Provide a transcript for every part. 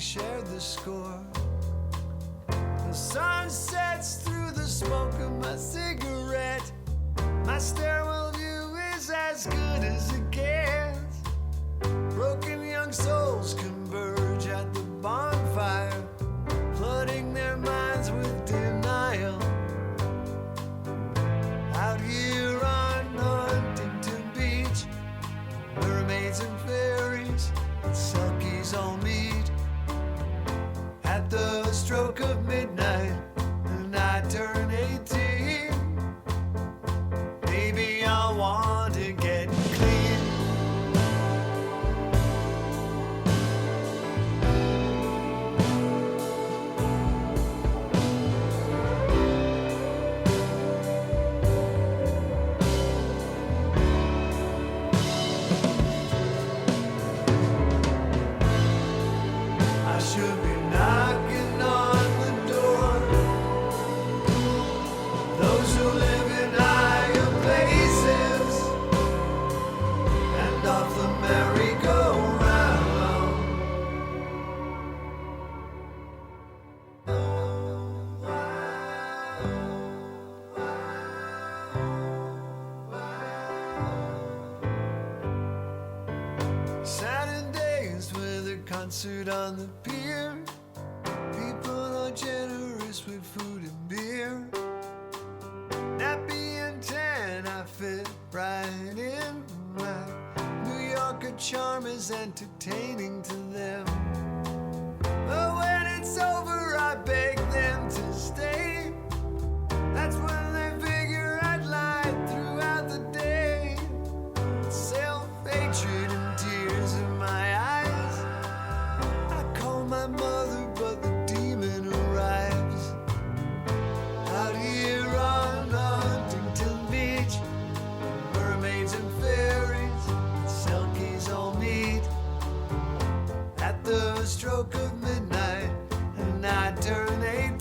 shared the score. The sun sets through the smoke of my cigarette. My stairwell view is as good as it gets. Broken young souls converge at the bonfire, flooding their minds with denial. Out here on Huntington Beach, mermaids and fairies and selkies all meet. At the stroke of midnight, and I turn 18. Maybe I'll want to get clean. I should be knocking on the door. Those who live in higher places and off the merry-go-round. Saturdays with a concert on the pier. People are generous with food and beer. Nappy and tan, I fit right in. My New Yorker charm is entertaining to them. But when it's over, I beg them to stay. That's when they figure I'd lied throughout the day. Self-hatred and tears in my eyes. I call my mother, but the demon arrives. Out here on Huntington Beach, mermaids and fairies and selkies all meet. At the stroke of midnight, and I turn 18.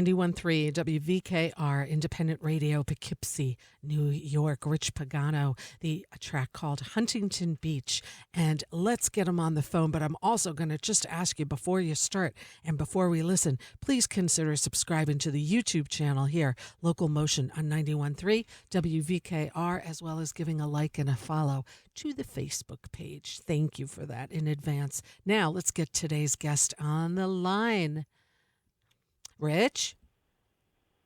.3 WVKR Independent Radio, Poughkeepsie, New York. Rich Pagano, the track called Huntington Beach. And let's get him on the phone. But I'm also going to just ask you before you start and before we listen, please consider subscribing to the YouTube channel here, LocalMotion on 91.3 WVKR, as well as giving a like and a follow to the Facebook page. Thank you for that in advance. Now let's get today's guest on the line. Rich?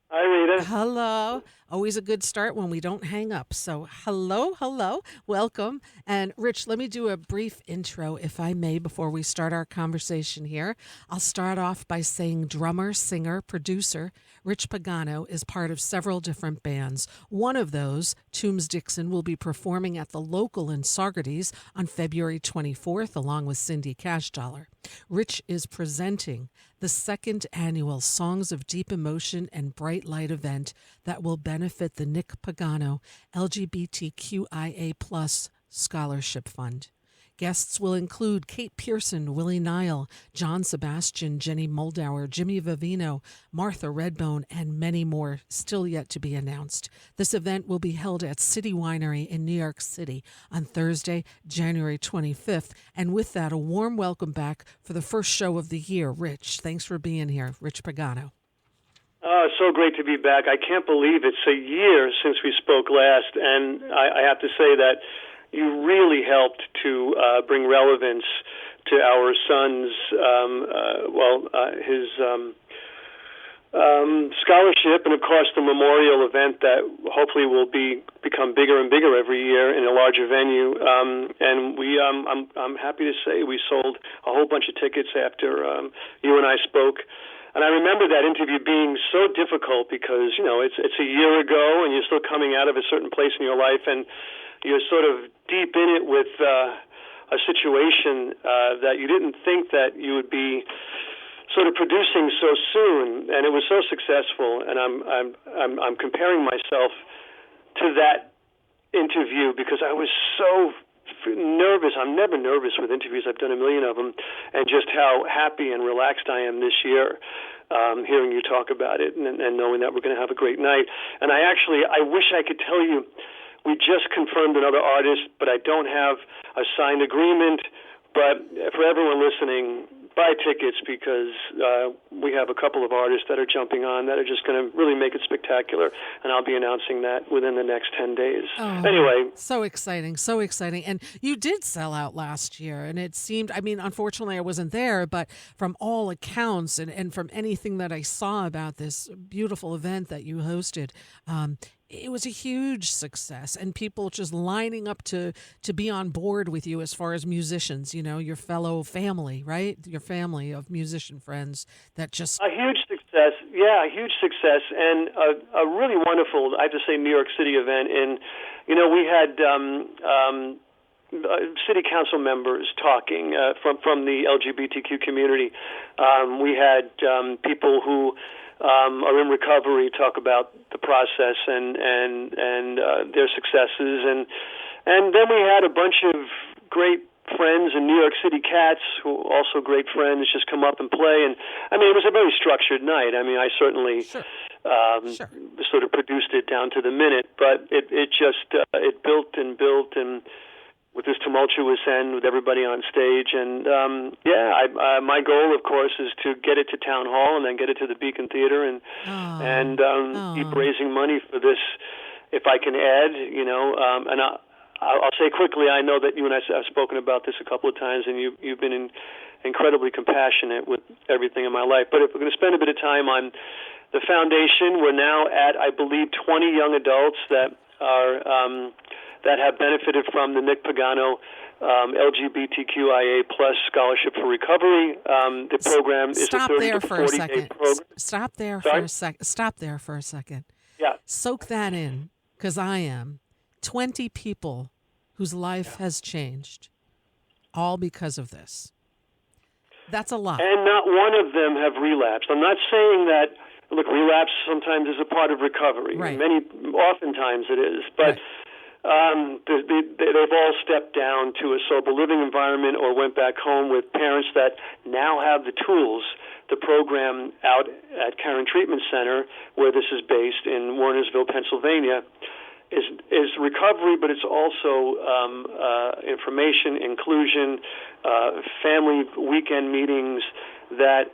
Hi, Rita. Hello. Always a good start when we don't hang up. So hello, welcome. And Rich, let me do a brief intro, if I may, before we start our conversation here. I'll start off by saying drummer, singer, producer Rich Pagano is part of several different bands. One of those, Toombs Dixon, will be performing at the Local in Saugerties on February 24th, along with Cindy Cashdollar. Rich is presenting the second annual Songs of Deep Emotion and Bright Light event that will benefit the Nick Pagano LGBTQIA+ Scholarship Fund. Guests will include Kate Pearson, Willie Nile, John Sebastian, Jenny Moldauer, Jimmy Vivino, Martha Redbone, and many more still yet to be announced. This event will be held at City Winery in New York City on Thursday, January 25th. And with that, a warm welcome back for the first show of the year. Rich, thanks for being here. Rich Pagano. Oh, so great to be back. I can't believe it's a year since we spoke last, and I have to say that you really helped to bring relevance to our son's, his scholarship, and of course the memorial event that hopefully will become bigger and bigger every year in a larger venue. And we, I'm happy to say, we sold a whole bunch of tickets after you and I spoke. And I remember that interview being so difficult because, you know, it's a year ago and you're still coming out of a certain place in your life and you're sort of deep in it with a situation that you didn't think that you would be sort of producing so soon, and it was so successful. And I'm comparing myself to that interview because I was so nervous. I'm never nervous with interviews. I've done a million of them, and just how happy and relaxed I am this year, hearing you talk about it and knowing that we're going to have a great night. And I wish I could tell you, we just confirmed another artist, but I don't have a signed agreement. But for everyone listening, buy tickets because we have a couple of artists that are jumping on that are just going to really make it spectacular, and I'll be announcing that within the next 10 days. Oh, anyway. So exciting, so exciting. And you did sell out last year, and it seemed, I mean, unfortunately I wasn't there, but from all accounts and from anything that I saw about this beautiful event that you hosted, it was a huge success, and people just lining up to be on board with you as far as musicians, your fellow family, right? Your family of musician friends that just... A huge success, a huge success, and a really wonderful, I have to say, New York City event. And, we had city council members talking from the LGBTQ community. We had people who are in recovery talk about the process and their successes, and then we had a bunch of great friends and New York City cats who are also great friends just come up and play. And I mean, it was a very structured night. I mean, I certainly sort of produced it down to the minute, but it just it built and with this tumultuous end with everybody on stage. And my goal, of course, is to get it to Town Hall and then get it to the Beacon Theater and keep raising money for this. If I can add, and I'll say quickly, I know that you and I have spoken about this a couple of times, and you've been incredibly compassionate with everything in my life. But if we're going to spend a bit of time on the foundation, we're now at, I believe, 20 young adults that are that have benefited from the Nick Pagano LGBTQIA+ Scholarship for Recovery. The program is a 30 to 40-day program. Stop there for a second. Yeah. Soak that in, because I am 20 people whose life has changed, all because of this. That's a lot. And not one of them have relapsed. I'm not saying that, look, relapse sometimes is a part of recovery. Right. Oftentimes it is. But they've all stepped down to a sober living environment or went back home with parents that now have the tools. The program out at Karen Treatment Center, where this is based in Warnersville, Pennsylvania, is recovery, but it's also information, inclusion, family weekend meetings that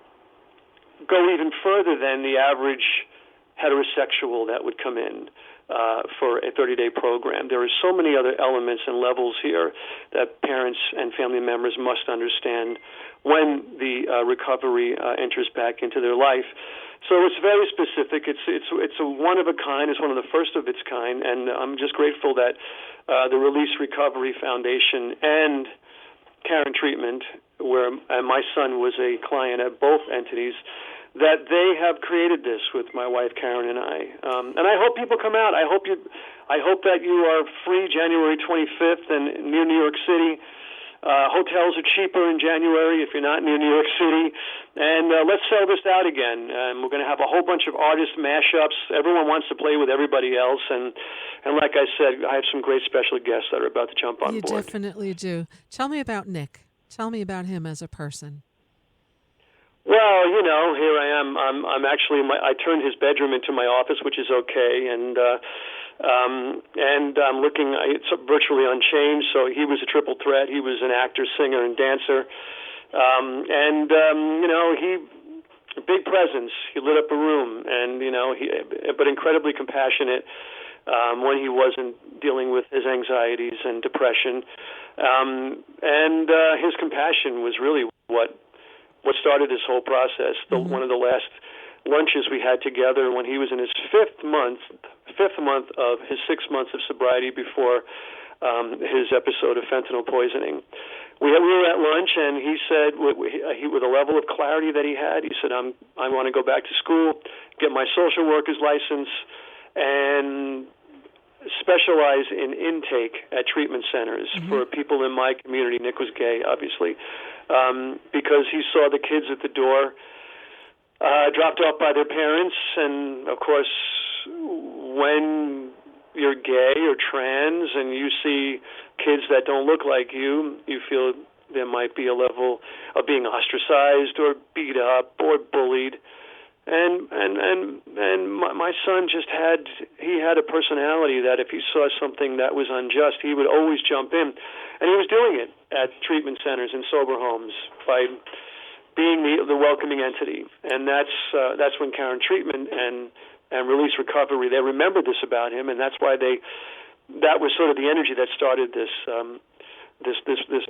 go even further than the average heterosexual that would come in for a 30-day program. There are so many other elements and levels here that parents and family members must understand when the recovery enters back into their life. So it's very specific. It's a one of a kind. It's one of the first of its kind, and I'm just grateful that the Release Recovery Foundation and Karen Treatment, where my son was a client at both entities, that they have created this with my wife Karen and I. And I hope people come out. I hope that you are free January 25th and near New York City. Hotels are cheaper in January if you're not near New York City. And let's sell this out again. We're going to have a whole bunch of artist mashups. Everyone wants to play with everybody else. And like I said, I have some great special guests that are about to jump on board. You definitely do. Tell me about Nick. Tell me about him as a person. Well, here I am. I'm actually I turned his bedroom into my office, which is okay, and I'm looking. It's virtually unchanged. So he was a triple threat. He was an actor, singer, and dancer, he a big presence. He lit up a room, and but incredibly compassionate when he wasn't dealing with his anxieties and depression, and his compassion was really what started this whole process. One of the last lunches we had together when he was in his fifth month of his 6 months of sobriety before his episode of fentanyl poisoning. We were at lunch, and he said, with a level of clarity that he had, he said, I want to go back to school, get my social worker's license, and specialize in intake at treatment centers for people in my community. Nick was gay, obviously, because he saw the kids at the door dropped off by their parents, and of course, when you're gay or trans and you see kids that don't look like you feel there might be a level of being ostracized or beat up or bullied. And my son just had a personality that if he saw something that was unjust, he would always jump in. And he was doing it at treatment centers and sober homes by being the welcoming entity. And that's when Karen Treatment and Release Recovery, they remembered this about him, and that's why that was sort of the energy that started this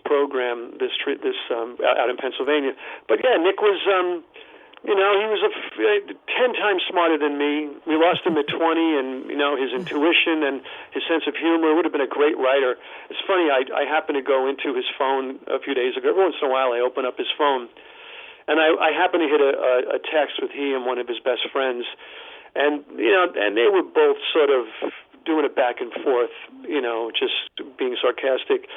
program, out in Pennsylvania. But yeah, Nick was he was 10 times smarter than me. We lost him at 20, and his intuition and his sense of humor would have been a great writer. It's funny, I happened to go into his phone a few days ago. Every once in a while, I open up his phone, and I happened to hit a text with he and one of his best friends, and and they were both sort of doing it back and forth, just being sarcastic.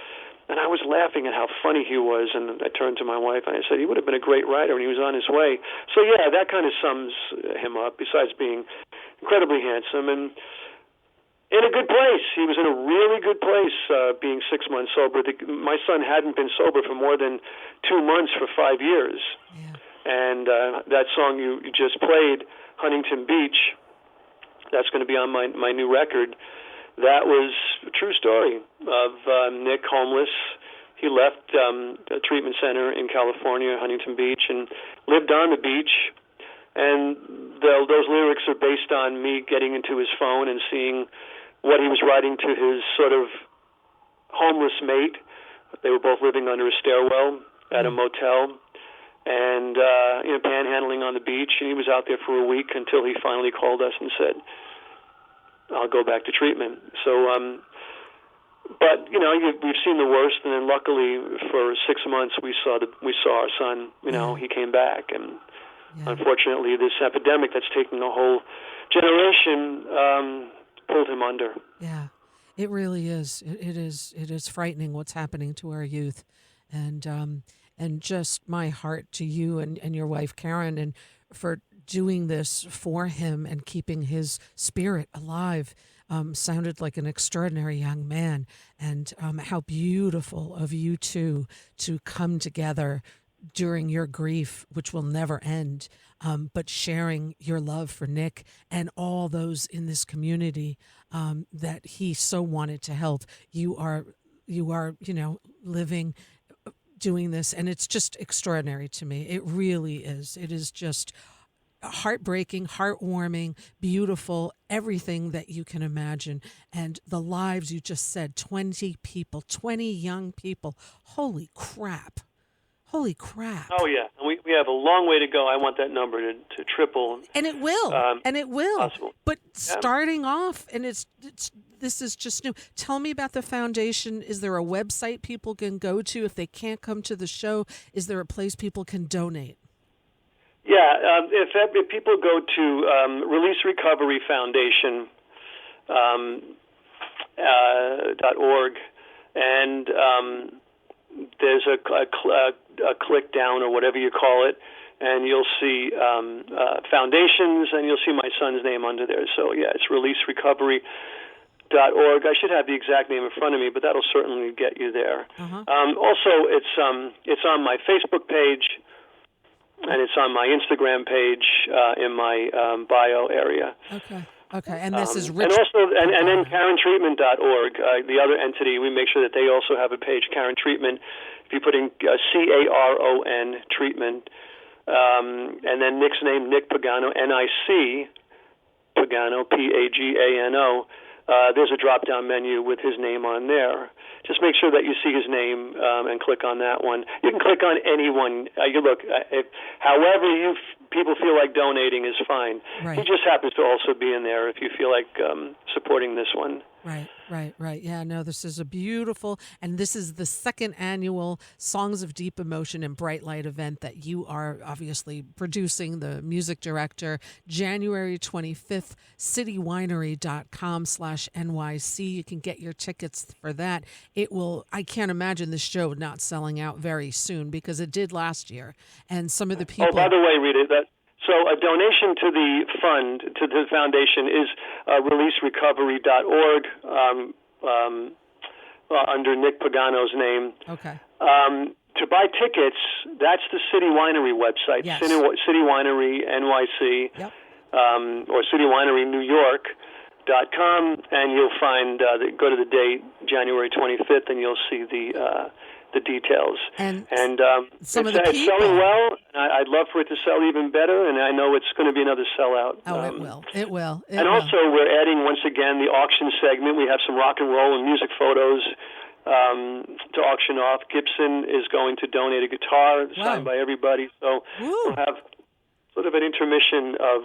And I was laughing at how funny he was, and I turned to my wife and I said, he would have been a great writer, and he was on his way. So yeah, that kind of sums him up, besides being incredibly handsome and in a good place. He was in a really good place, being 6 months sober. My son hadn't been sober for more than 2 months for 5 years. Yeah. And that song you just played, Huntington Beach, that's going to be on my new record. That was a true story of Nick, homeless. He left a treatment center in California, Huntington Beach, and lived on the beach. And those lyrics are based on me getting into his phone and seeing what he was writing to his sort of homeless mate. They were both living under a stairwell at a motel and panhandling on the beach. And he was out there for a week until he finally called us and said, I'll go back to treatment. So, but we've seen the worst, and then luckily for 6 months we saw our son. He came back, and unfortunately, this epidemic that's taking a whole generation pulled him under. Yeah, it really is. It is frightening what's happening to our youth, and just my heart to you and your wife Karen, and for doing this for him and keeping his spirit alive. Sounded like an extraordinary young man, and how beautiful of you two to come together during your grief, which will never end, but sharing your love for Nick and all those in this community that he so wanted to help. You are living, doing this, and it's just extraordinary to me. It really is. It is just heartbreaking, heartwarming, beautiful, everything that you can imagine. And the lives you just said, 20 people, 20 young people. Holy crap. Holy crap. Oh, yeah. We have a long way to go. I want that number to triple. And it will. And it will. Possible. But starting off, and this is just new. Tell me about the foundation. Is there a website people can go to if they can't come to the show? Is there a place people can donate? Yeah, if people go to Release Recovery Foundation .org, and there's a click down or whatever you call it, and you'll see foundations, and you'll see my son's name under there. So yeah, it's releaserecovery.org. I should have the exact name in front of me, but that'll certainly get you there. Also, it's on my Facebook page. And it's on my Instagram page in my bio area. Okay. And this is Rich. And also, and then KarenTreatment.org, the other entity, we make sure that they also have a page, Karen Treatment. If you put in CARON Treatment, and then Nick's name, Nick Pagano, NIC, Pagano, PAGANO, there's a drop-down menu with his name on there. Just make sure that you see his name and click on that one. You can click on anyone. However people feel like donating is fine. Right. He just happens to also be in there if you feel like supporting this one. Right. Yeah, no, this is a beautiful, and this is the second annual Songs of Deep Emotion and Bright Light event that you are obviously producing, the music director. January 25th, citywinery.com/NYC. You can get your tickets for that. I can't imagine the show not selling out very soon, because it did last year. And some of the people. Oh, by the way, Rita, So a donation to the fund, to the foundation, is releaserecovery.org under Nick Pagano's name. Okay. To buy tickets, that's the City Winery website, Yes. City Winery NYC, Yep. or City Winery New York.com, and you'll find, go to the date, January 25th, and you'll see the details. And some it's, of the it's people. selling well. I'd love for it to sell even better, and I know it's going to be another sellout. Oh, it will. It will. It And will. also, we're adding, once again, the auction segment. We have some rock and roll and music photos to auction off. Gibson is going to donate a guitar signed by everybody. So Woo. we'll have sort of an intermission of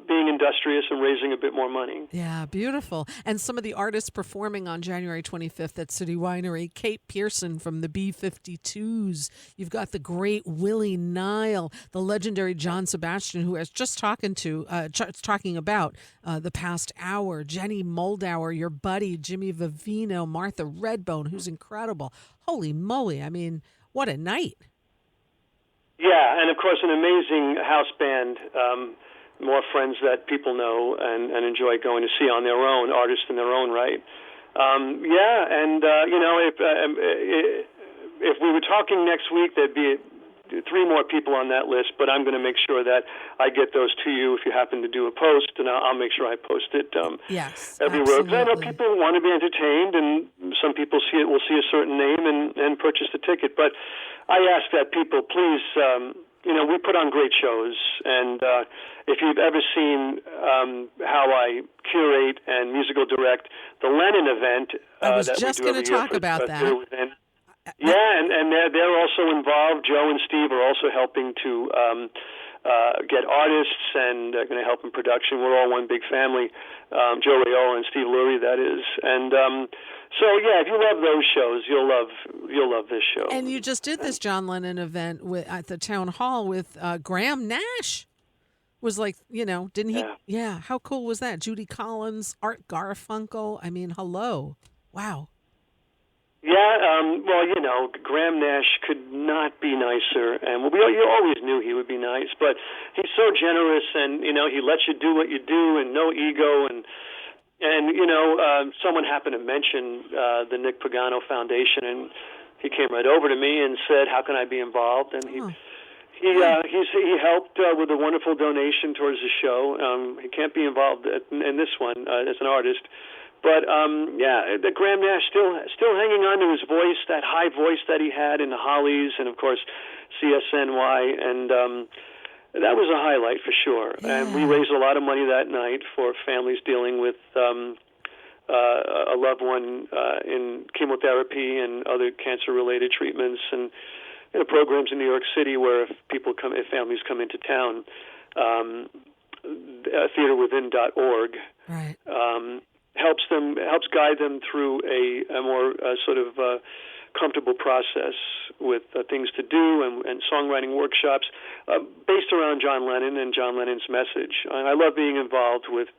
being industrious and raising a bit more money. Yeah, beautiful. And some of the artists performing on January 25th at City Winery: Kate Pearson from the B-52s. You've got the great Willie Nile, the legendary John Sebastian, who I was just talking about the past hour. Jenny Moldauer, your buddy Jimmy Vivino, Martha Redbone, who's incredible. Holy moly! I mean, what a night. Yeah, and of course an amazing house band, more friends that people know and enjoy going to see on their own, artists in their own right. If we were talking next week, there'd be 3 more people on that list, but I'm going to make sure that I get those to you if you happen to do a post, and I'll make sure I post it Yes, everywhere. Because I know absolutely. people want to be entertained, and some people will see a certain name and purchase the ticket. But I ask that people please, we put on great shows, and if you've ever seen how I curate and musical direct the Lennon event, I was that just we do going to every year talk for about that. Theater Within. Yeah, and they're also involved. Joe and Steve are also helping to get artists and going to help in production. We're all one big family. Joe Raiola and Steve Lurie, that is. And so yeah, if you love those shows, you'll love this show. And you just did this John Lennon event at the town hall with Graham Nash. Was like, didn't he? Yeah. How cool was that? Judy Collins, Art Garfunkel. I mean, hello. Wow. Yeah, Graham Nash could not be nicer, and you always knew he would be nice, but he's so generous, and he lets you do what you do, and no ego, and someone happened to mention the Nick Pagano Foundation, and he came right over to me and said, "How can I be involved?" And he helped with a wonderful donation towards the show. He can't be involved in this one as an artist. But the Graham Nash still hanging on to his voice, that high voice that he had in the Hollies, and of course CSNY, and that was a highlight for sure. Yeah. And we raised a lot of money that night for families dealing with a loved one in chemotherapy and other cancer-related treatments, and programs in New York City where if families come into town, theaterwithin.org. Right. Helps guide them through a more sort of comfortable process with things to do and songwriting workshops based around John Lennon and John Lennon's message. I love being involved with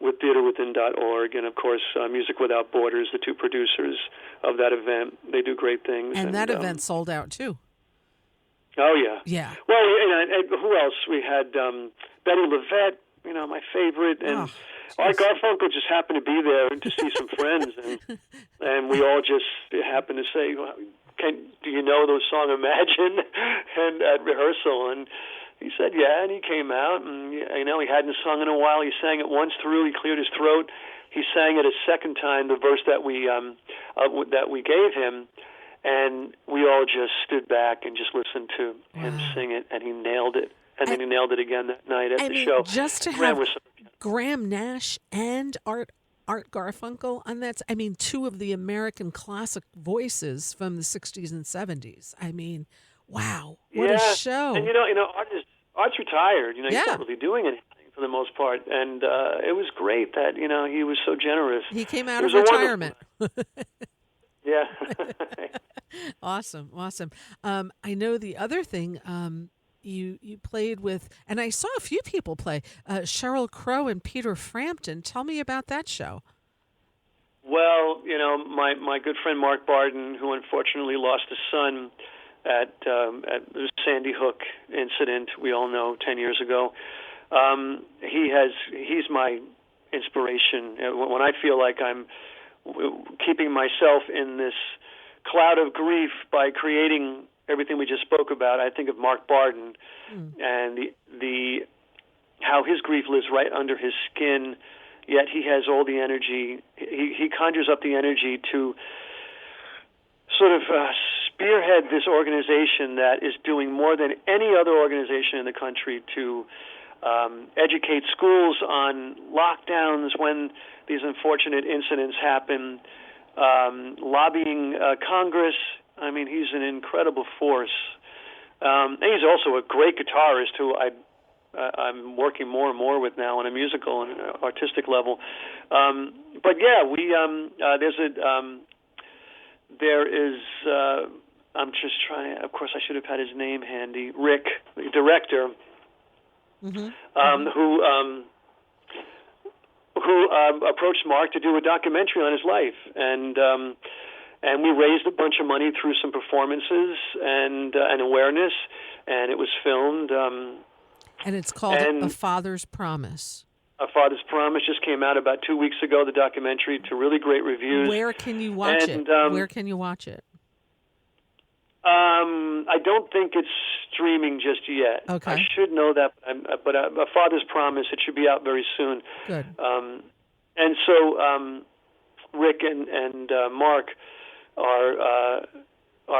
theaterwithin.org and, of course, Music Without Borders, the 2 producers of that event. They do great things. And that event sold out, too. Oh, yeah. Yeah. Well, who else? We had Betty LaVette, my favorite, and Art Garfunkel just happened to be there to see some friends, and we all just happened to say, do you know the song Imagine? And at rehearsal, and he said, yeah, and he came out, and he hadn't sung in a while. He sang it once through, he cleared his throat. He sang it a second time, the verse that we gave him, and we all just stood back and just listened to him sing it, and he nailed it. And then he nailed it again that night at the show. Just to have Graham Nash and Art Garfunkel on that. 2 of the American classic voices from the 60s and 70s. Wow. What a show. And, Art's retired. He's not really doing anything for the most part. And it was great that, he was so generous. He came out of retirement. Yeah. Awesome. I know the other thing you played with, and I saw a few people play, Sheryl Crow and Peter Frampton. Tell me about that show. Well, my good friend Mark Barden, who unfortunately lost his son at the Sandy Hook incident we all know 10 years ago. He's my inspiration. When I feel like I'm keeping myself in this cloud of grief by creating everything we just spoke about, I think of Mark Barden and the how his grief lives right under his skin, yet he has all the energy. He conjures up the energy to sort of spearhead this organization that is doing more than any other organization in the country to educate schools on lockdowns when these unfortunate incidents happen, lobbying Congress. I mean, he's an incredible force. And he's also a great guitarist who I'm working more and more with now on a musical and artistic level. But yeah, there is. I'm just trying. Of course, I should have had his name handy. Rick, the director, who approached Mark to do a documentary on his life, and we raised a bunch of money through some performances and awareness, and it was filmed. And it's called A Father's Promise. A Father's Promise just came out about 2 weeks ago, the documentary, to really great reviews. Where can you watch it? Where can you watch it? I don't think it's streaming just yet. Okay. I should know that, but A Father's Promise, it should be out very soon. Good. And so Rick and Mark are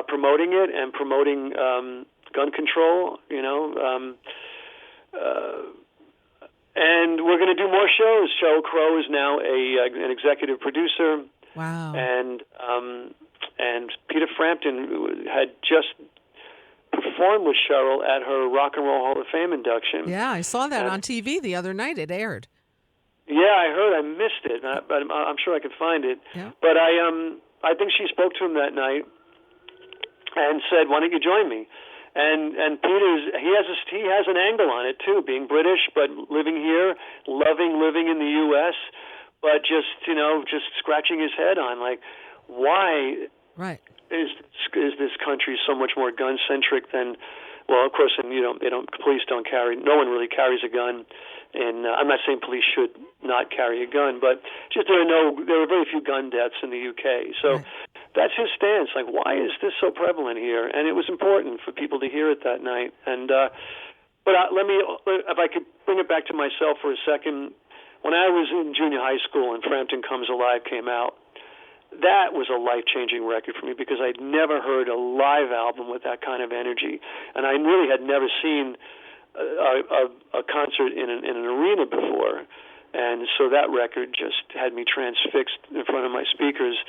promoting it and promoting gun control, and we're going to do more shows. Sheryl Crow is now an executive producer. Wow. And Peter Frampton had just performed with Sheryl at her Rock and Roll Hall of Fame induction. Yeah, I saw that on TV the other night. It aired. Yeah, I heard. I missed it, but I'm sure I could find it. Yeah. But I think she spoke to him that night and said, "Why don't you join me?" And he has an angle on it too, being British but living here, living in the U.S., but just scratching his head on like, why is this country so much more gun centric than? Well, of course, and police don't carry. No one really carries a gun, and I'm not saying police should not carry a gun, but just there are very few gun deaths in the UK. So that's his stance. Like, why is this so prevalent here? And it was important for people to hear it that night. And but let me, if I could bring it back to myself for a second. When I was in junior high school and Frampton Comes Alive came out, that was a life-changing record for me because I'd never heard a live album with that kind of energy, and I really had never seen a concert in an arena before, and so that record just had me transfixed in front of my speakers.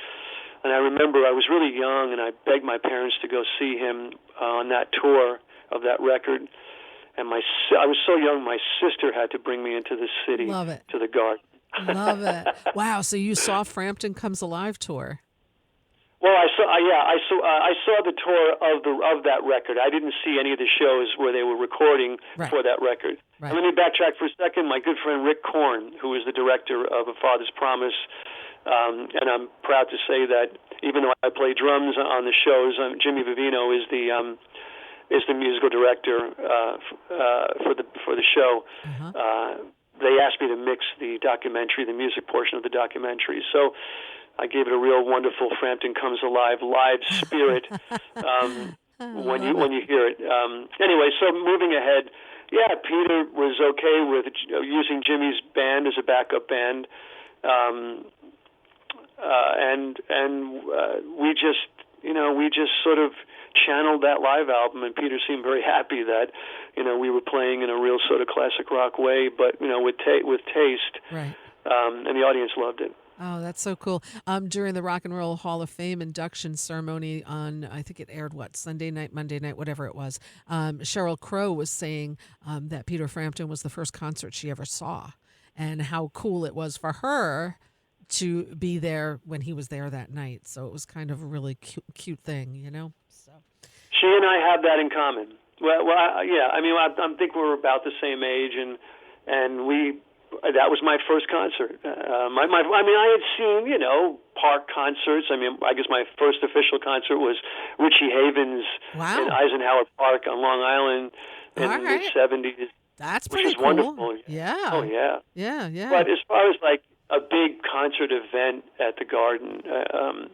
And I remember I was really young, and I begged my parents to go see him on that tour of that record. And I was so young, my sister had to bring me into the city. Love it. To the garden. Love it. Wow, so you saw Frampton Comes Alive tour. Well, I saw the tour of that record. I didn't see any of the shows where they were recording for that record. Right. And let me backtrack for a second. My good friend Rick Korn, who is the director of A Father's Promise, and I'm proud to say that even though I play drums on the shows, Jimmy Vivino is the musical director for the show. They asked me to mix the documentary, the music portion of the documentary. So I gave it a real wonderful Frampton Comes Alive live spirit when you hear it. Anyway, so moving ahead, yeah, Peter was okay with using Jimmy's band as a backup band, and we just sort of channeled that live album, and Peter seemed very happy that we were playing in a real sort of classic rock way, but with taste, right? And the audience loved it. Oh, that's so cool. During the Rock and Roll Hall of Fame induction ceremony on, I think it aired, Sunday night, Monday night, whatever it was, Sheryl Crow was saying that Peter Frampton was the first concert she ever saw, and how cool it was for her to be there when he was there that night. So it was kind of a really cute thing, So she and I have that in common. Well, yeah. I mean, I think we're about the same age, and we that was my first concert. I mean, I had seen, park concerts. I mean, I guess my first official concert was Richie Havens Wow. in Eisenhower Park on Long Island in All the right. mid-'70s, That's which pretty was cool. wonderful. Yeah. Oh, yeah. Yeah, yeah. But as far as like a big concert event at the Garden,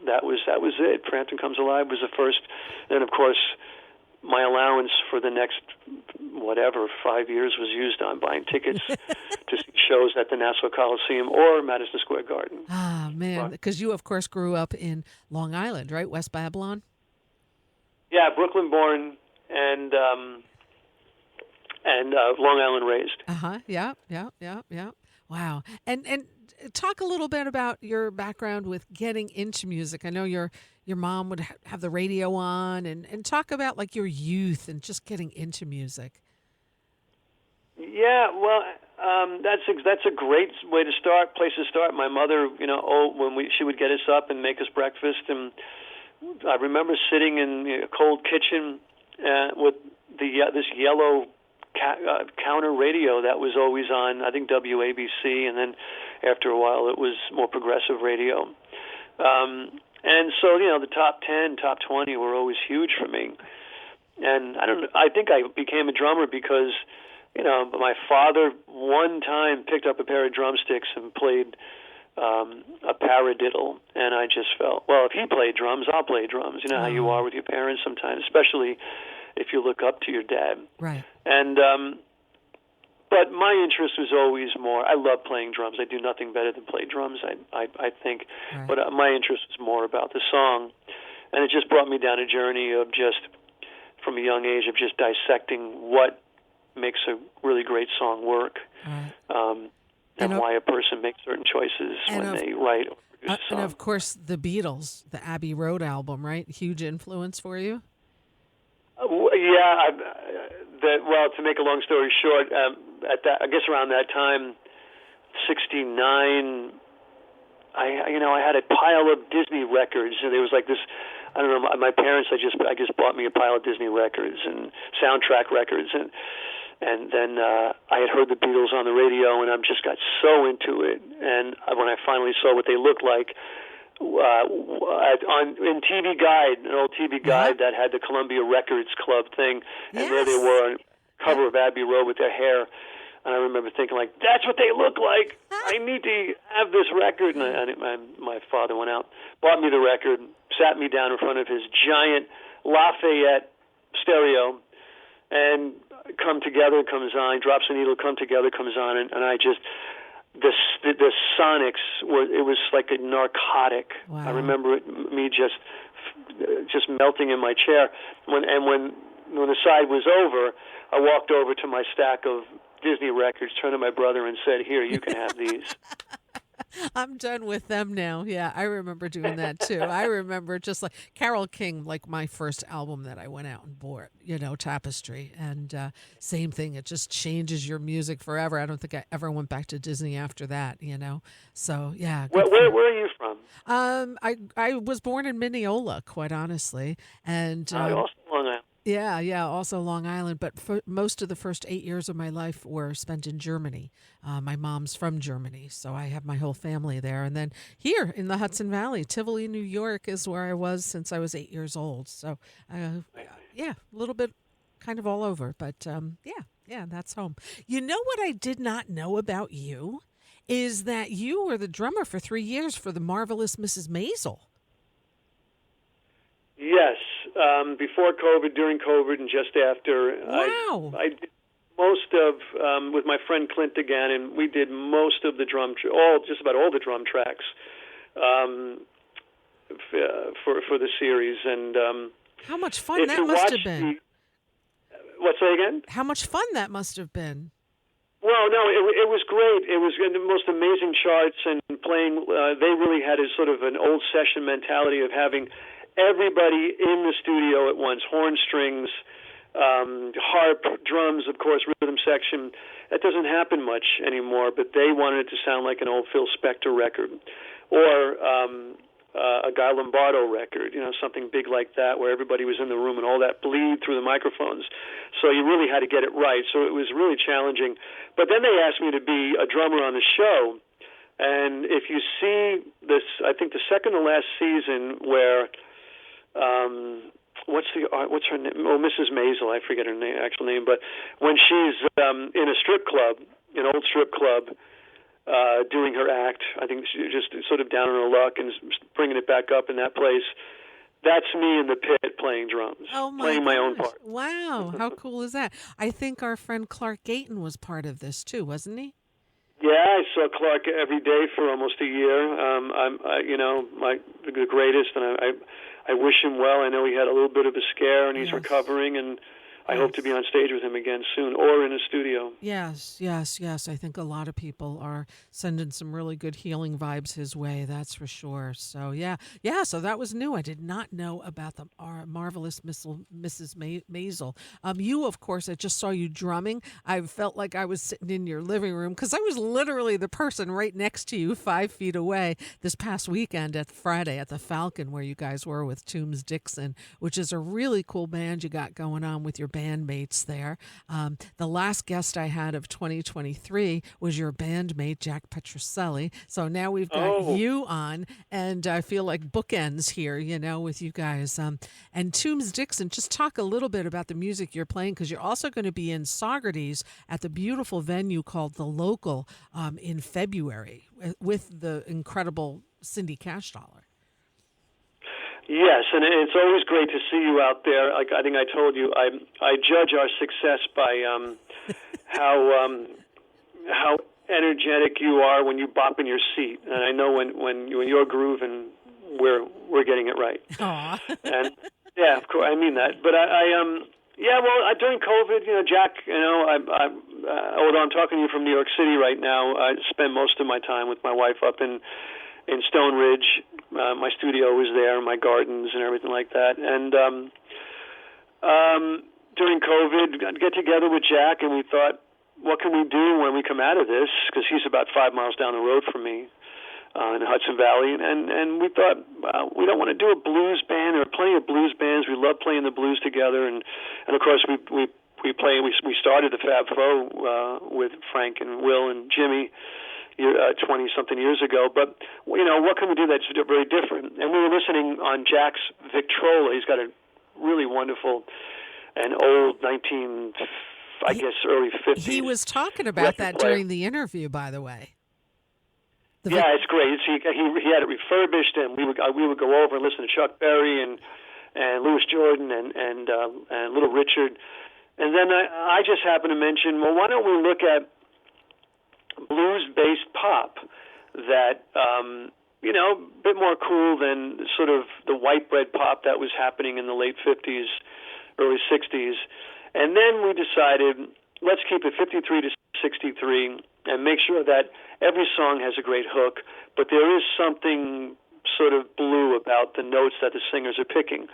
that was it. Frampton Comes Alive was the first. And, of course, my allowance for the next, 5 years was used on buying tickets to see shows at the Nassau Coliseum or Madison Square Garden. Ah, man, because you, of course, grew up in Long Island, right? West Babylon? Yeah, Brooklyn born and Long Island raised. Uh-huh. Yeah, yeah, yeah, yeah. Wow. And talk a little bit about your background with getting into music. I know your mom would have the radio on, and talk about like your youth and just getting into music. Yeah, well, that's a great place to start. My mother, she would get us up and make us breakfast, and I remember sitting in a cold kitchen with this yellow counter radio that was always on. I think WABC, and then after a while it was more progressive radio. And so the top 10, top 20 were always huge for me. And I think I became a drummer because my father one time picked up a pair of drumsticks and played a paradiddle, and I just felt, well, if he played drums, I'll play drums. You know how you are with your parents sometimes, especially if you look up to your dad. Right. And but my interest was always more. I love playing drums. I do nothing better than play drums. I think, Right. but my interest was more about the song, and it just brought me down a journey of just from a young age of just dissecting what makes a really great song work. Right. And why a person makes certain choices when they write or produce a song. And of course, the Beatles, the Abbey Road album, right? Huge influence for you? Yeah. To make a long story short, I guess around that time, '69, I had a pile of Disney records. And there was like this, I don't know, my parents, I just bought me a pile of Disney records and soundtrack records, and then I had heard the Beatles on the radio, and I just got so into it. And when I finally saw what they looked like in TV Guide, an old TV Guide that had the Columbia Records Club thing, and there they were on cover of Abbey Road with their hair. And I remember thinking, like, that's what they look like. I need to have this record. And my father went out, bought me the record, sat me down in front of his giant Lafayette stereo, and Come Together comes on, Drops a Needle, Come Together comes on, and I just, the sonics it was like a narcotic. Wow. I remember me just melting in my chair. When the side was over, I walked over to my stack of Disney records, turned to my brother and said, "Here, you can have these." I'm done with them now. Yeah, I remember doing that too. I remember just like Carole King, like my first album that I went out and bought, Tapestry. And same thing. It just changes your music forever. I don't think I ever went back to Disney after that, So, yeah. Where are you from? I was born in Mineola, quite honestly. And Also Long Island. Yeah, also Long Island. But for most of the first 8 years of my life were spent in Germany. My mom's from Germany, so I have my whole family there. And then here in the Hudson Valley, Tivoli, New York is where I was since I was 8 years old. So, a little bit kind of all over. But, yeah, that's home. You know what I did not know about you is that you were the drummer for 3 years for the Marvelous Mrs. Maisel. Yes, before COVID, during COVID, and just after. Wow. I did most of, with my friend Clint again, and we did most of the just about all the drum tracks for the series. And how much fun that must have been. What's that again? How much fun that must have been. Well, no, it was great. It was the most amazing charts and playing. They really had a sort of an old session mentality of having everybody in the studio at once, horn, strings, harp, drums, of course, rhythm section. That doesn't happen much anymore, but they wanted it to sound like an old Phil Spector record. Or a Guy Lombardo record, something big like that, where everybody was in the room and all that bleed through the microphones. So you really had to get it right. So it was really challenging. But then they asked me to be a drummer on the show. And if you see this, I think the second to last season where, what's her name? Oh, Mrs. Maisel, I forget her actual name. But when she's in a strip club, an old strip club, doing her act, I think she's just sort of down on her luck and bringing it back up in that place. That's me in the pit playing drums, playing my own part. Wow, how cool is that? I think our friend Clark Gayton was part of this too, wasn't he? Yeah, I saw Clark every day for almost a year. The greatest, and I wish him well. I know he had a little bit of a scare, and he's recovering, and I hope to be on stage with him again soon, or in a studio. Yes. I think a lot of people are sending some really good healing vibes his way. That's for sure. So yeah. So that was new. I did not know about the marvelous Mrs. Maisel. You, of course, I just saw you drumming. I felt like I was sitting in your living room because I was literally the person right next to you, 5 feet away, this past weekend at Friday at the Falcon, where you guys were with Toombs Dixon, which is a really cool band you got going on with your bandmates there. The last guest I had of 2023 was your bandmate, Jack Petroselli. So now we've got you on, and I feel like bookends here, with you guys. And Toombs Dixon, just talk a little bit about the music you're playing, because you're also going to be in Saugerties at the beautiful venue called The Local in February with the incredible Cindy Cashdollar. Yes, and it's always great to see you out there. Like I think I told you, I judge our success by how energetic you are when you bop in your seat, and I know when you're grooving, we're getting it right. Aww. And yeah, of course, I mean that. But during COVID, Jack, although I'm talking to you from New York City right now, I spend most of my time with my wife up in Stone Ridge. My studio was there, my gardens and everything like that. And during COVID, I'd get together with Jack, and we thought, what can we do when we come out of this? Because he's about 5 miles down the road from me in the Hudson Valley. And we thought, we don't want to do a blues band. There are plenty of blues bands. We love playing the blues together. And of course, we started the Fab Four with Frank and Will and Jimmy 20-something years ago. But, what can we do that's very different? And we were listening on Jack's Victrola. He's got a really wonderful and old early 50s. He was talking about that during the interview, by the way. It's great. He had it refurbished, and we would go over and listen to Chuck Berry and Louis Jordan and Little Richard. And then I just happened to mention, well, why don't we look at blues-based pop that, a bit more cool than sort of the white bread pop that was happening in the late 50s, early 60s. And then we decided, let's keep it 53 to 63 and make sure that every song has a great hook, but there is something sort of blue about the notes that the singers are picking.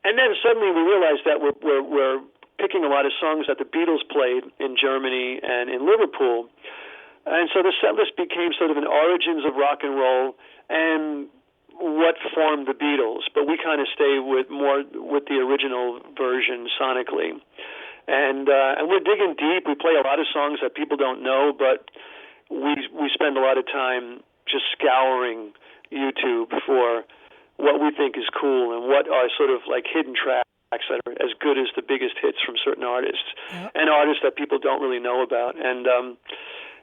And then suddenly we realized that we're picking a lot of songs that the Beatles played in Germany and in Liverpool. And so the set list became sort of an origins of rock and roll and what formed the Beatles. But we kind of stay with the original version sonically. And we're digging deep. We play a lot of songs that people don't know, but we spend a lot of time just scouring YouTube for what we think is cool and what are sort of like hidden tracks that are as good as the biggest hits from certain artists and artists that people don't really know about. And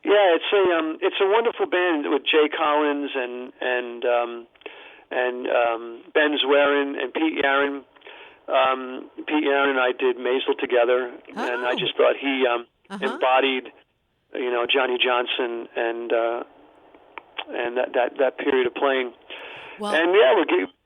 it's a wonderful band with Jay Collins and Ben Zwerin and Pete Yaron. Pete Yaron and I did Maisel together, and I just thought he embodied, Johnny Johnson and that period of playing. Well, and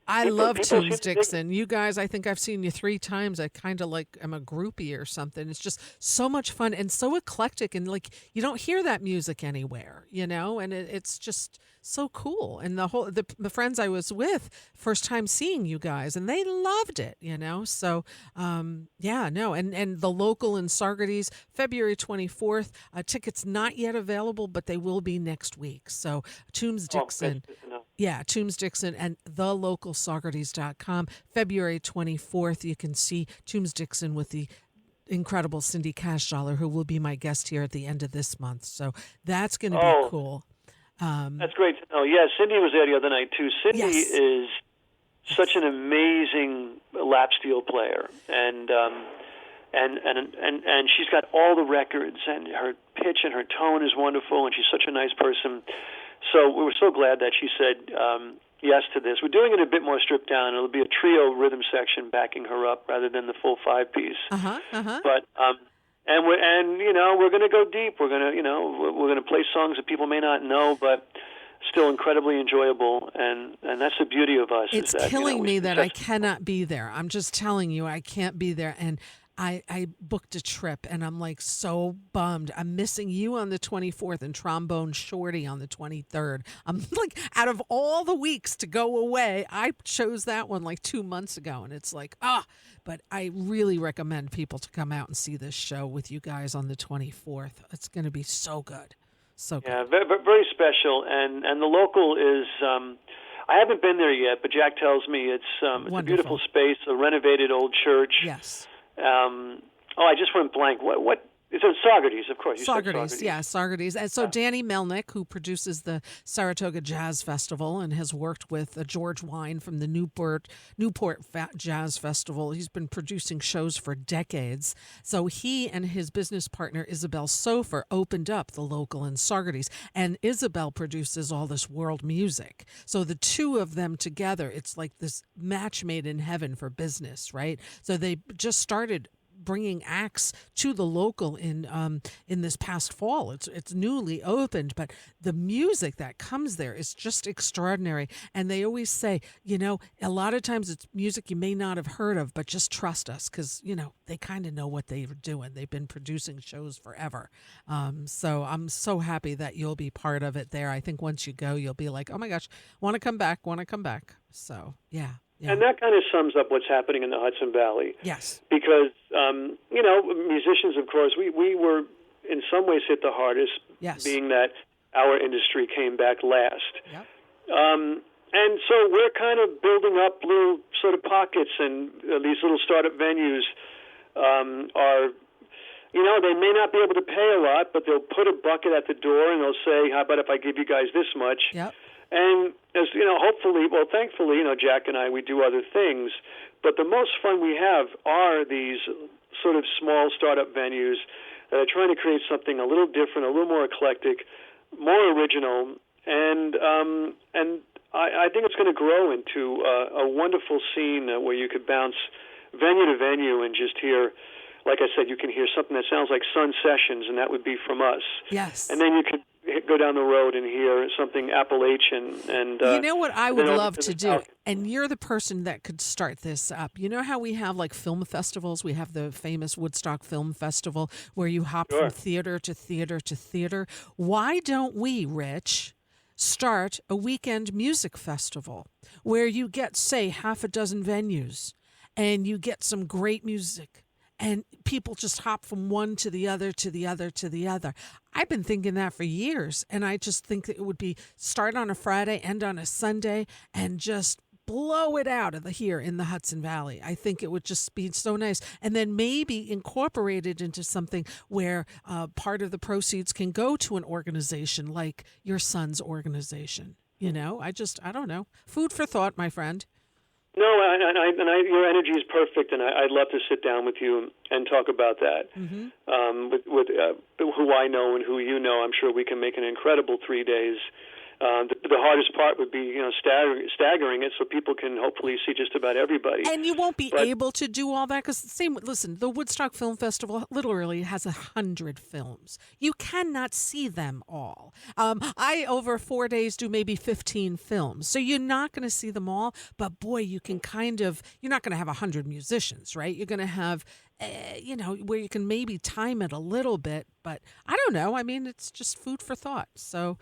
I love Toombs Dixon. You guys, I think I've seen you 3 times. I kind of am a groupie or something. It's just so much fun and so eclectic, and you don't hear that music anywhere, and it's just so cool. And the friends I was with, first time seeing you guys, and they loved it, So, yeah, no. And the local in Saugerties, February 24th, tickets not yet available, but they will be next week. So, Toombs Oh, that's Dixon. good to know. Yeah, Toombs Dixon and thelocalsaugerties.com. February 24th, you can see Toombs Dixon with the incredible Cindy Cashdollar, who will be my guest here at the end of this month. So that's going to be Oh, cool. that's great to know. Yeah, Cindy was there the other night too. Cindy Yes. is such an amazing lap steel player, and she's got all the records, and her pitch and her tone is wonderful, and she's such a nice person. So we were so glad that she said yes to this. We're doing it a bit more stripped down. It'll be a trio rhythm section backing her up rather than the full 5-piece. But we're going to go deep. We're going to play songs that people may not know, but still incredibly enjoyable, and that's the beauty of us. It's is that, killing me that I cannot be there. I'm just telling you, I can't be there. And I booked a trip, and I'm like so bummed. I'm missing you on the 24th and Trombone Shorty on the 23rd. I'm like, out of all the weeks to go away, I chose that one like 2 months ago, and it's like, but I really recommend people to come out and see this show with you guys on the 24th. It's going to be so good. So good. Yeah, very, very special, and the local is. I haven't been there yet, but Jack tells me it's a beautiful space, a renovated old church. Yes. I just went blank. What? It's in Saugerties, of course. You said Saugerties, yeah, Saugerties. And so Danny Melnick, who produces the Saratoga Jazz Festival and has worked with George Wine from the Newport Jazz Festival, he's been producing shows for decades. So he and his business partner, Isabel Sofer, opened up the local in Saugerties. And Isabel produces all this world music. So the two of them together, it's like this match made in heaven for business, right? So they just started bringing acts to the local in this past fall. It's newly opened, but the music that comes there is just extraordinary. And they always say, a lot of times it's music you may not have heard of, but just trust us because, they kind of know what they're doing. They've been producing shows forever. So I'm so happy that you'll be part of it there. I think once you go, you'll be like, oh my gosh, want to come back. So, yeah. Yeah. And that kind of sums up what's happening in the Hudson Valley. Yes. Because, musicians, of course, we were in some ways hit the hardest, yes. being that our industry came back last. Yep. And so we're kind of building up little sort of pockets, and these little startup venues are, they may not be able to pay a lot, but they'll put a bucket at the door and they'll say, how about if I give you guys this much? Yep. And as thankfully, Jack and I, we do other things, but the most fun we have are these sort of small startup venues that are trying to create something a little different, a little more eclectic, more original, and I think it's going to grow into a wonderful scene where you could bounce venue to venue and just hear, like I said, you can hear something that sounds like Sun Sessions, and that would be from us. Yes. And then you could go down the road and hear something Appalachian. And you know what I would love to do? South. And you're the person that could start this up. You know how we have like film festivals? We have the famous Woodstock Film Festival where you hop Sure. from theater to theater to theater. Why don't we, Rich, start a weekend music festival where you get, say, half a dozen venues and you get some great music? And people just hop from one to the other, to the other, to the other. I've been thinking that for years. And I just think that it would be start on a Friday, end on a Sunday, and just blow it out of here in the Hudson Valley. I think it would just be so nice. And then maybe incorporate it into something where part of the proceeds can go to an organization like your son's organization. I don't know. Food for thought, my friend. No, your energy is perfect, and I'd love to sit down with you and talk about that. Mm-hmm. With who I know and who you know, I'm sure we can make an incredible 3 days. The hardest part would be, staggering it so people can hopefully see just about everybody. And you won't be able to do all that because listen, the Woodstock Film Festival literally has 100 films. You cannot see them all. I, over 4 days, do maybe 15 films. So you're not going to see them all, but boy, you can you're not going to have 100 musicians, right? You're going to have where you can maybe time it a little bit. But I don't know. I mean, it's just food for thought. So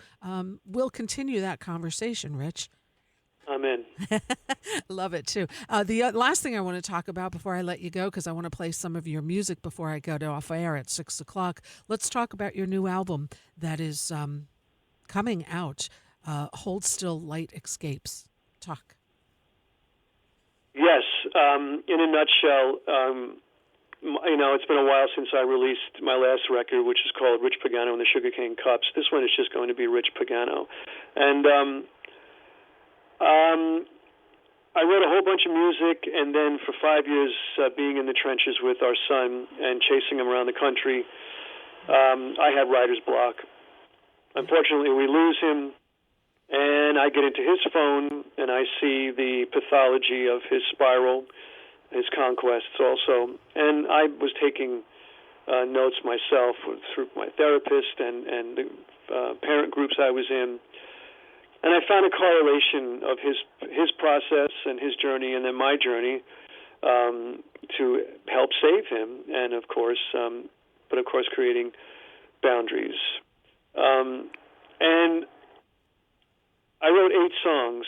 we'll continue that conversation, Rich. Amen. Love it too. The last thing I want to talk about before I let you go, because I want to play some of your music before I go to off air at 6 o'clock. Let's talk about your new album that is coming out. Hold Still, Light Escapes. Talk. Yes. In a nutshell, it's been a while since I released my last record, which is called Rich Pagano and the Sugarcane Cups. This one is just going to be Rich Pagano. And I wrote a whole bunch of music, and then for 5 years being in the trenches with our son and chasing him around the country, I had writer's block. Unfortunately, we lose him, and I get into his phone, and I see the pathology of his spiral, his conquests also. And I was taking notes myself through my therapist and the parent groups I was in. And I found a correlation of his process and his journey, and then my journey to help save him, and of course, creating boundaries. And I wrote 8 songs,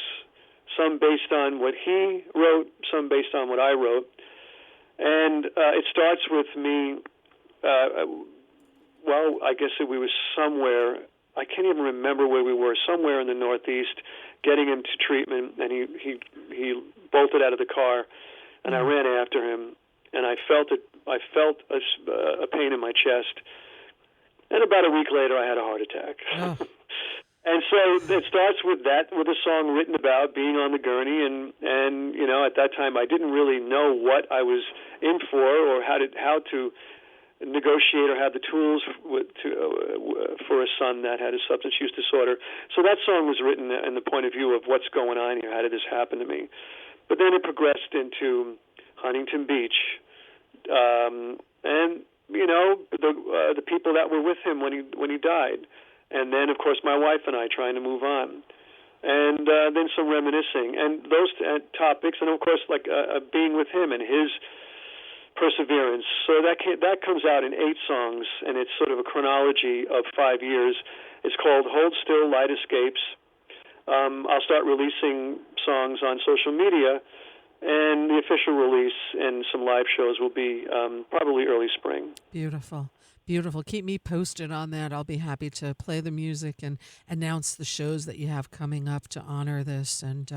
some based on what he wrote, some based on what I wrote, and it starts with me. I guess that we were somewhere. I can't even remember where we were, somewhere in the Northeast, getting him to treatment, and he bolted out of the car, and I ran after him, and I felt a pain in my chest, and about a week later, I had a heart attack. Oh. And so it starts with that, with a song written about being on the gurney, and at that time I didn't really know what I was in for or how to negotiate or have the tools for a son that had a substance use disorder. So that song was written in the point of view of what's going on here, how did this happen to me? But then it progressed into Huntington Beach, and the people that were with him when he died, and then of course my wife and I trying to move on, and then some reminiscing, and those topics, and of course being with him and his perseverance. So that comes out in 8 songs, and it's sort of a chronology of 5 years. It's called Hold Still, Light Escapes. I'll start releasing songs on social media, and the official release and some live shows will be probably early spring. Beautiful. Beautiful. Keep me posted on that. I'll be happy to play the music and announce the shows that you have coming up to honor this. And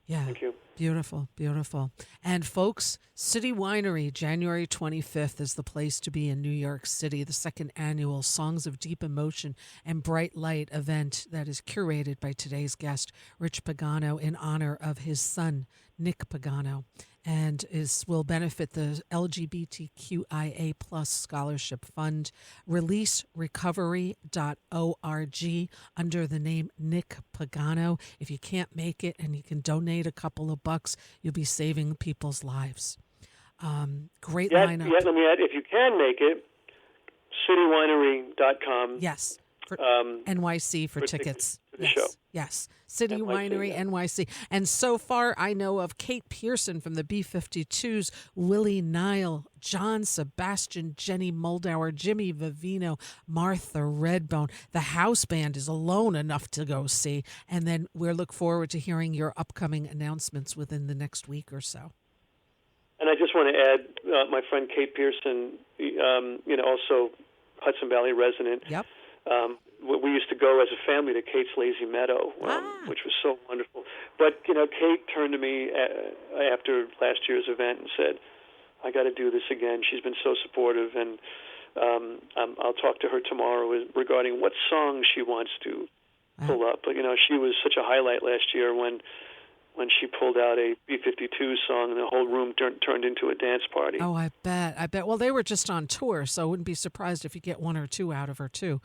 yeah. Thank you. Beautiful, beautiful. And folks, City Winery, January 25th is the place to be in New York City, the second annual Songs of Deep Emotion and Bright Light event that is curated by today's guest, Rich Pagano, in honor of his son, Nick Pagano, and will benefit the LGBTQIA plus scholarship fund, releaserecovery.org, under the name Nick Pagano. If you can't make it and you can donate a couple of bucks, you'll be saving people's lives. Great lineup. Yeah, let me add, if you can make it, citywinery.com. Yes. For NYC for tickets. For the show. Yes. City NYC, Winery, yeah. NYC. And so far, I know of Kate Pearson from the B-52s, Willie Nile, John Sebastian, Jenny Moldauer, Jimmy Vivino, Martha Redbone. The house band is alone enough to go see. And then we'll look forward to hearing your upcoming announcements within the next week or so. And I just want to add, my friend Kate Pearson, also Hudson Valley resident. Yep. We used to go as a family to Kate's Lazy Meadow, which was so wonderful. But, Kate turned to me after last year's event and said, I got to do this again. She's been so supportive, and I'll talk to her tomorrow regarding what song she wants to pull up. But, she was such a highlight last year when she pulled out a B-52 song, and the whole room turned into a dance party. Oh, I bet. Well, they were just on tour, so I wouldn't be surprised if you get one or two out of her, too.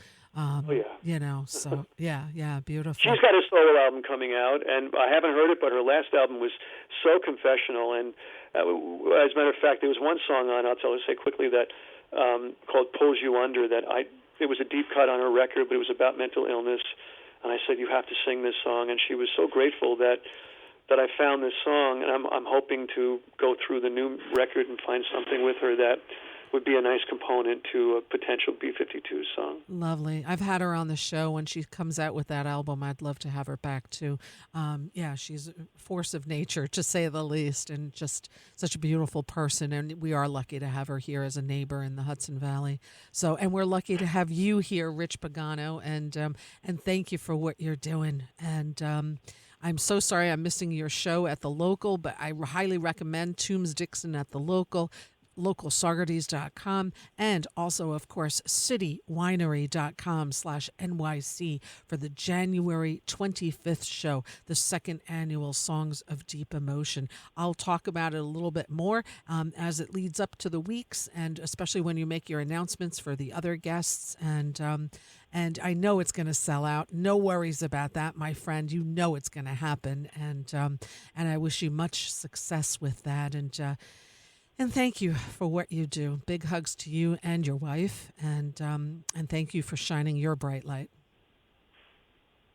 So, yeah, beautiful. She's got a solo album coming out, and I haven't heard it, but her last album was so confessional. And as a matter of fact, there was one song on, I'll say quickly, that called Pulls You Under, it was a deep cut on her record, but it was about mental illness. And I said, you have to sing this song. And she was so grateful that that I found this song, and I'm hoping to go through the new record and find something with her that would be a nice component to a potential B-52 song. Lovely. I've had her on the show when she comes out with that album. I'd love to have her back too. Yeah, she's a force of nature, to say the least, and just such a beautiful person. And we are lucky to have her here as a neighbor in the Hudson Valley. So, and we're lucky to have you here, Rich Pagano, and thank you for what you're doing. And I'm so sorry I'm missing your show at the local, but I highly recommend Toombs Dixon at the local, localsaugerties.com, and also, of course, citywinery.com/NYC for the January 25th show, the second annual Songs of Deep Emotion. I'll talk about it a little bit more as it leads up to the weeks, and especially when you make your announcements for the other guests. And I know it's going to sell out. No worries about that, my friend. You know it's going to happen, and I wish you much success with that. And thank you for what you do. Big hugs to you and your wife, and thank you for shining your bright light.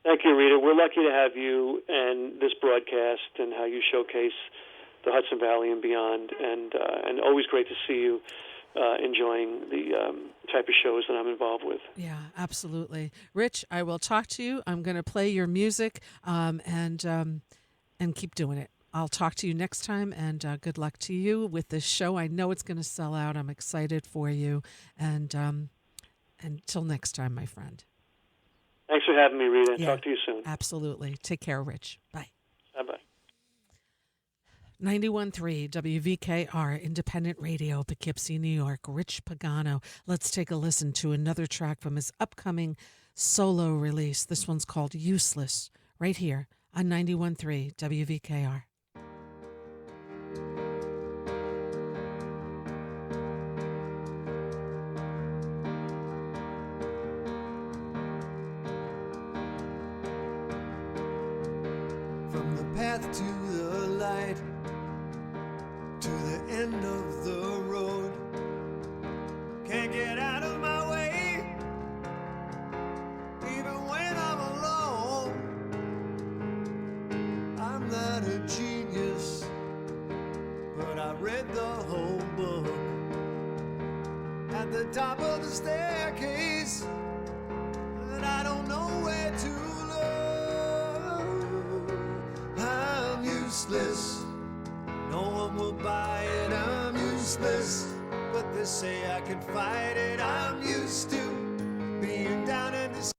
Thank you, Rita. We're lucky to have you and this broadcast and how you showcase the Hudson Valley and beyond, and always great to see you enjoying the type of shows that I'm involved with. Yeah, absolutely. Rich, I will talk to you. I'm going to play your music and keep doing it. I'll talk to you next time, and good luck to you with this show. I know it's going to sell out. I'm excited for you, and until next time, my friend. Thanks for having me, Rita. Yeah, Talk to you soon. Absolutely. Take care, Rich. Bye. Bye-bye. 91.3 WVKR Independent Radio, Poughkeepsie, New York. Rich Pagano. Let's take a listen to another track from his upcoming solo release. This one's called Useless, right here on 91.3 WVKR. From the path to the light, to the end of the road, can't get out of my way, even when I'm alone. I'm not a genius, but I read the whole book. At the top of the staircase, and I don't know where to look. I'm useless, no one will buy it. I'm useless, but they say I can fight it. I'm used to being down in the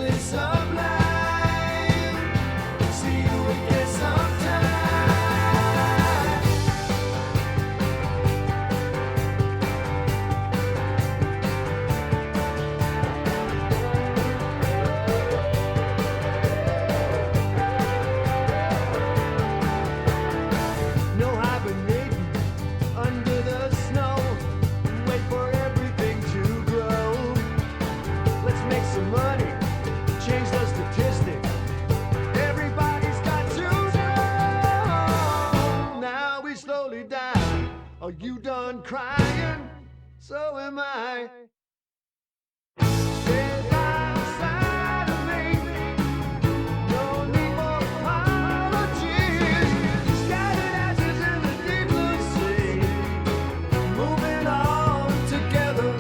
simply sublime. See you again sometime. No hibernating under the snow. Wait for everything to grow. Let's make some money, change the statistics. Everybody's got to know. Now we slowly die. Are you done crying? So am I. Stay outside of me. No need for apologies. Scattered ashes in the deep blue sea. Moving on together.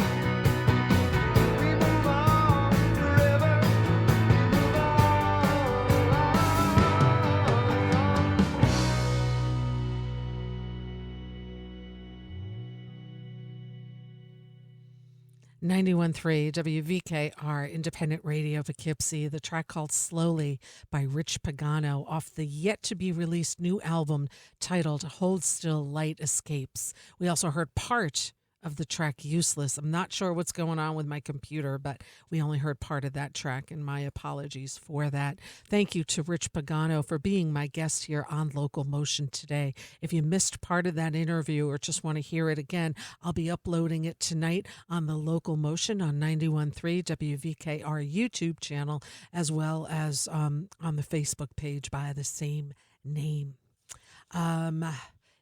We move on forever. We move on. 91.3 WVKR Independent Radio Poughkeepsie, the track called Slowly by Rich Pagano off the yet-to-be-released new album titled Hold Still, Light Escapes. We also heard part of the track Useless. I'm not sure what's going on with my computer, but we only heard part of that track, and my apologies for that. Thank you to Rich Pagano for being my guest here on Local Motion today. If you missed part of that interview or just want to hear it again, I'll be uploading it tonight on the Local Motion on 91.3 WVKR YouTube channel, as well as on the Facebook page by the same name.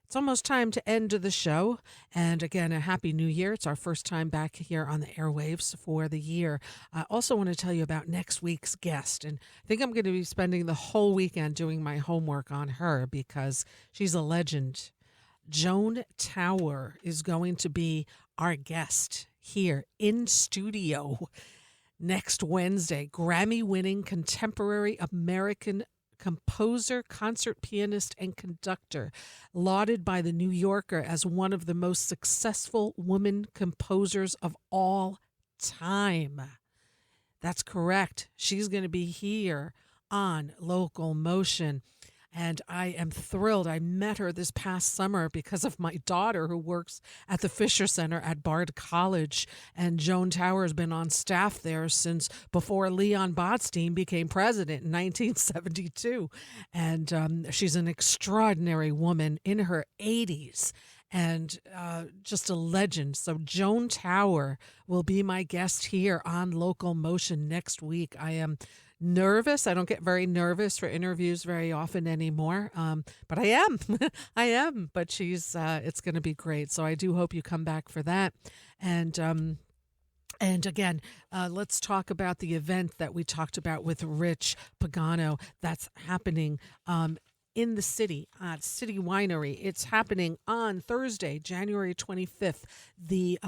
It's almost time to end the show. And again, a happy new year. It's our first time back here on the airwaves for the year. I also want to tell you about next week's guest. And I think I'm going to be spending the whole weekend doing my homework on her because she's a legend. Joan Tower is going to be our guest here in studio next Wednesday. Grammy-winning contemporary American composer, concert pianist, and conductor, lauded by the New Yorker as one of the most successful women composers of all time. That's correct. She's going to be here on Local Motion. And I am thrilled. I met her this past summer because of my daughter who works at the Fisher Center at Bard College. And Joan Tower has been on staff there since before Leon Botstein became president in 1972. And she's an extraordinary woman in her 80s and just a legend. So Joan Tower will be my guest here on Local Motion next week. I am nervous. I don't get very nervous for interviews very often anymore, but I am. I am. But it's going to be great. So I do hope you come back for that. And again, let's talk about the event that we talked about with Rich Pagano that's happening in the city at City Winery. It's happening on Thursday, January 25th. The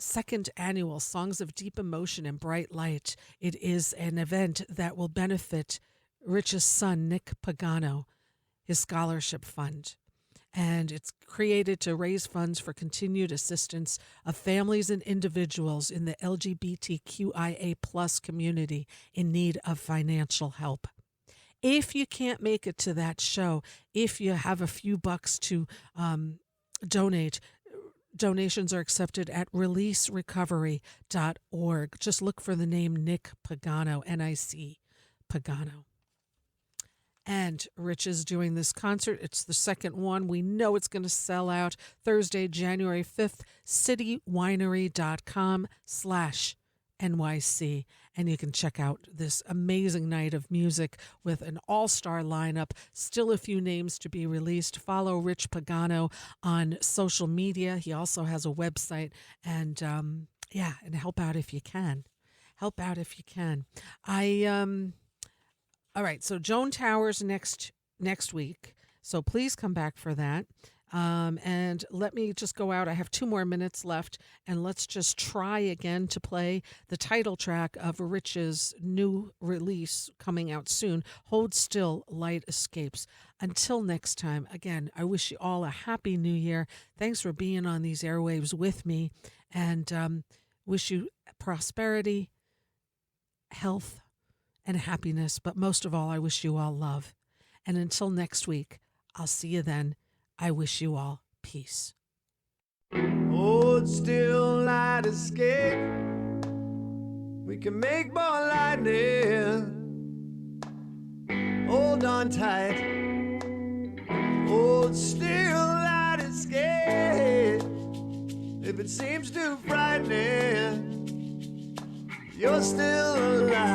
second annual Songs of Deep Emotion and Bright Light. It is an event that will benefit Rich's son, Nick Pagano, his scholarship fund. And it's created to raise funds for continued assistance of families and individuals in the LGBTQIA plus community in need of financial help. If you can't make it to that show, if you have a few bucks to donate, donations are accepted at releaserecovery.org. Just look for the name Nick Pagano, N-I-C, Pagano. And Rich is doing this concert. It's the second one. We know it's going to sell out Thursday, January 5th, citywinery.com/NYC. And you can check out this amazing night of music with an all-star lineup. Still a few names to be released. Follow Rich Pagano on social media. He also has a website. And and help out if you can. Help out if you can. All right, so Joan Towers next week. So please come back for that. And let me just go out. I have 2 more minutes left, and let's just try again to play the title track of Rich's new release coming out soon, Hold Still, Light Escapes. Until next time, again, I wish you all a happy new year. Thanks for being on these airwaves with me, and wish you prosperity, health and happiness, but most of all, I wish you all love. And until next week, I'll see you then. I wish you all peace. Hold still, light escape. We can make more lightning. Hold on tight. Hold still, light escape. If it seems too frightening, you're still alive.